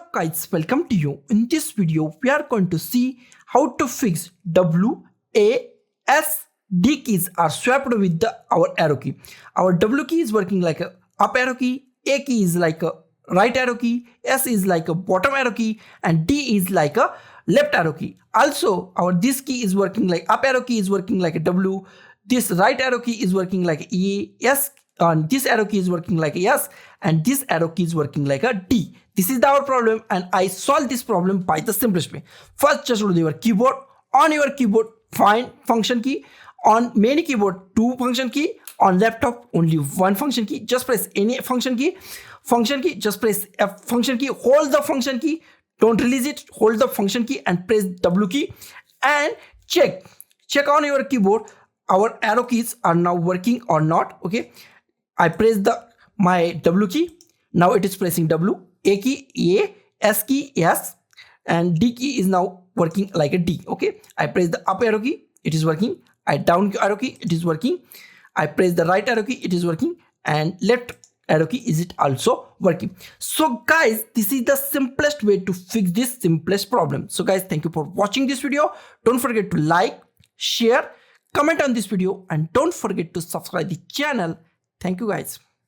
up guys, welcome to you. In this video we are going to see how to fix W, A, S, D keys are swapped with our arrow key. Our W key is working like a up arrow key, A key is like a right arrow key, S is like a bottom arrow key, and D is like a left arrow key. Also our this key is working like up arrow key is working like a W, this right arrow key is working like E, S, and this arrow key is working like a S, and this arrow key is working like a D. This is our problem, and I solved this problem by the simplest way. First, just go to your keyboard. On your keyboard, find function key. On main keyboard, 2 function key. On laptop, only 1 function key. Just press any function key. Function key, just press F function key. Hold the function key. Don't release it. Hold the function key and press W key. And check on your keyboard. Our arrow keys are now working or not. Okay. I press my W key. Now it is pressing W. A key A, S key S, and D key is now working like a D. Okay. I press the up arrow key. It is working. I down arrow key. It is working. I press the right arrow key. It is working. And left arrow key is it also working. So guys, this is the simplest way to fix this simplest problem. So guys, thank you for watching this video. Don't forget to like, share, comment on this video, and don't forget to subscribe the channel. Thank you guys.